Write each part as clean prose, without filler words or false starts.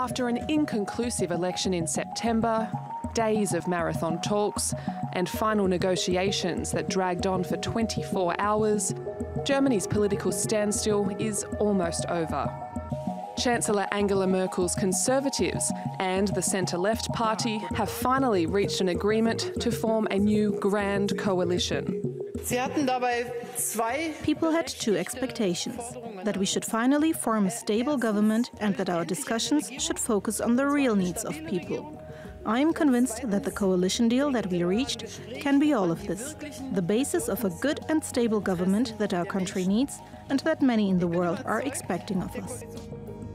After an inconclusive election in September, days of marathon talks and final negotiations that dragged on for 24 hours, Germany's political standstill is almost over. Chancellor Angela Merkel's Conservatives and the centre-left party have finally reached an agreement to form a new grand coalition. People had two expectations: that we should finally form a stable government and that our discussions should focus on the real needs of people. I am convinced that the coalition deal that we reached can be all of this, the basis of a good and stable government that our country needs and that many in the world are expecting of us.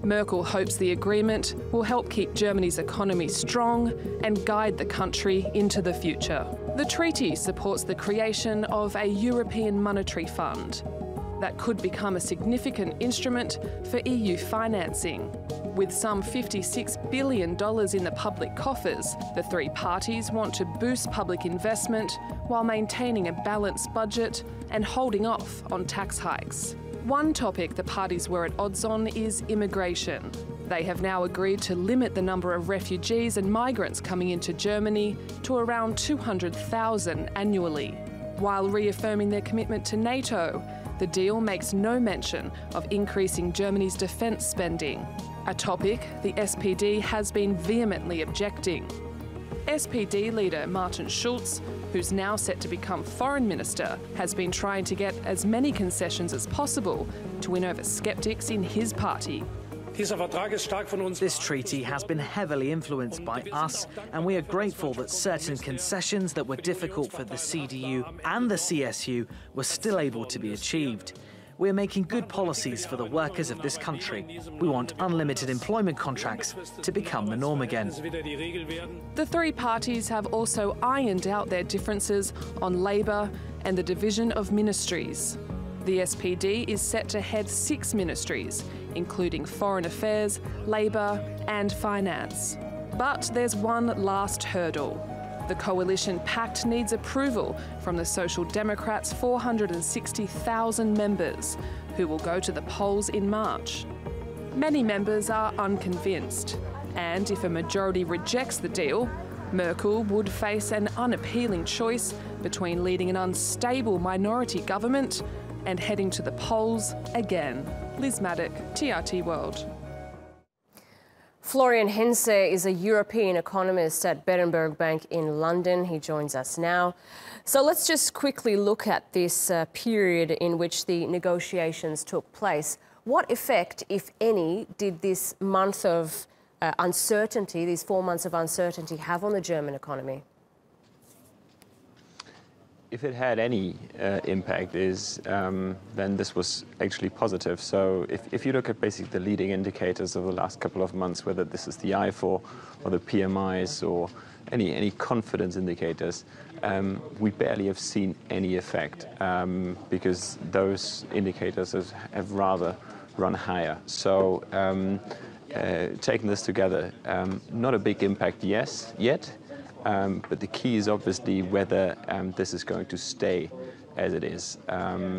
Merkel hopes the agreement will help keep Germany's economy strong and guide the country into the future. The treaty supports the creation of a European monetary fund that could become a significant instrument for EU financing. With some $56 billion in the public coffers, the three parties want to boost public investment while maintaining a balanced budget and holding off on tax hikes. One topic the parties were at odds on is immigration. They have now agreed to limit the number of refugees and migrants coming into Germany to around 200,000 annually. While reaffirming their commitment to NATO, the deal makes no mention of increasing Germany's defence spending, a topic the SPD has been vehemently objecting. SPD leader Martin Schulz, who's now set to become foreign minister, has been trying to get as many concessions as possible to win over sceptics in his party. This treaty has been heavily influenced by us, and we are grateful that certain concessions that were difficult for the CDU and the CSU were still able to be achieved. We are making good policies for the workers of this country. We want unlimited employment contracts to become the norm again. The three parties have also ironed out their differences on labour and the division of ministries. The SPD is set to head 6 ministries, including Foreign Affairs, Labour and Finance. But there's one last hurdle. The coalition pact needs approval from the Social Democrats' 460,000 members, who will go to the polls in March. Many members are unconvinced, and if a majority rejects the deal, Merkel would face an unappealing choice between leading an unstable minority government and heading to the polls again. Liz Maddock, TRT World. Florian Hense is a European economist at Berenberg Bank in London. He joins us now. So let's just quickly look at this period in which the negotiations took place. What effect, if any, did this month of uncertainty, these 4 months of uncertainty, have on the German economy? If it had any impact, then this was actually positive. So if you look at basically the leading indicators of the last couple of months, whether this is the IFO or the PMIs or any confidence indicators, we barely have seen any effect because those indicators have rather run higher. So taking this together, not a big impact yet. But the key is obviously whether this is going to stay as it is.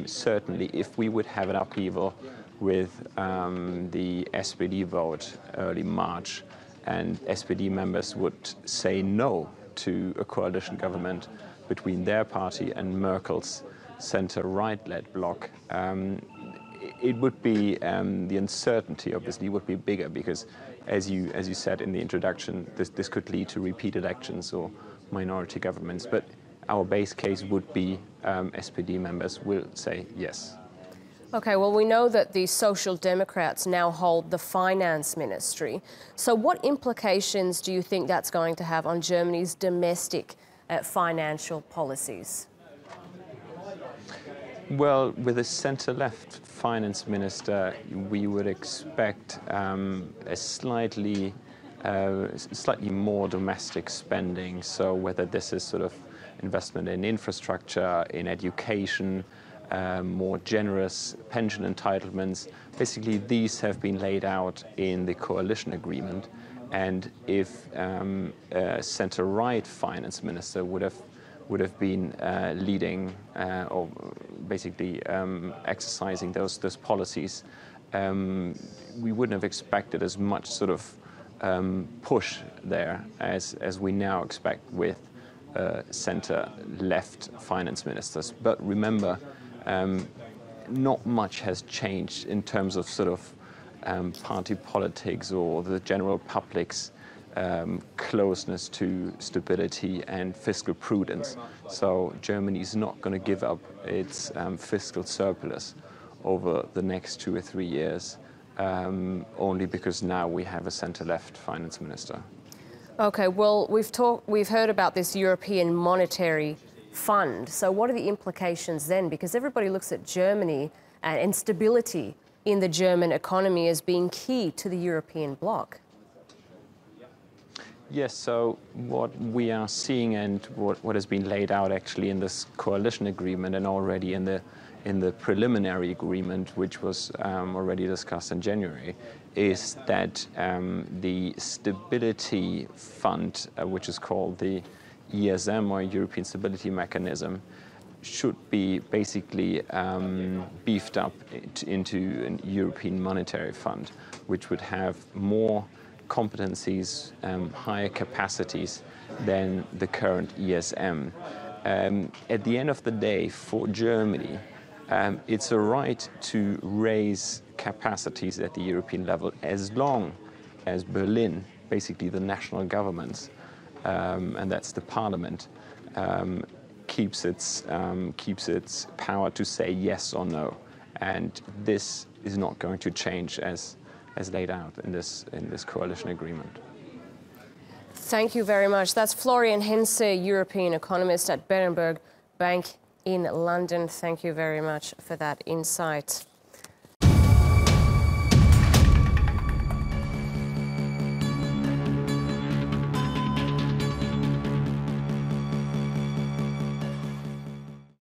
Certainly, if we would have an upheaval with the SPD vote early March and SPD members would say no to a coalition government between their party and Merkel's centre-right-led bloc, it would be, the uncertainty obviously would be bigger because as you said in the introduction, this could lead to repeat elections or minority governments. But our base case would be SPD members will say yes. OK, well, we know that the Social Democrats now hold the finance ministry. So what implications do you think that's going to have on Germany's domestic financial policies? Well, with a centre-left finance minister, we would expect a slightly more domestic spending. So whether this is sort of investment in infrastructure, in education, more generous pension entitlements, basically these have been laid out in the coalition agreement. And if a centre-right finance minister would have been leading or basically exercising those policies, we wouldn't have expected as much sort of push there, as we now expect with centre-left finance ministers. But remember, not much has changed in terms of sort of party politics or the general public's closeness to stability and fiscal prudence. So Germany is not going to give up its fiscal surplus over the next 2 or 3 years, only because now we have a centre-left finance minister. Okay, well, we've heard about this European Monetary Fund. So what are the implications then? Because everybody looks at Germany and stability in the German economy as being key to the European bloc. Yes, so what we are seeing and what has been laid out actually in this coalition agreement and already in the preliminary agreement, which was already discussed in January, is that the Stability Fund, which is called the ESM, or European Stability Mechanism, should be basically beefed up into a European Monetary Fund, which would have more competencies, higher capacities than the current ESM. At the end of the day, for Germany, it's a right to raise capacities at the European level as long as Berlin, basically the national governments, and that's the parliament, keeps its power to say yes or no. And this is not going to change as laid out in this coalition agreement. Thank you very much. That's Florian Hense, European economist at Berenberg Bank in London. Thank you very much for that insight.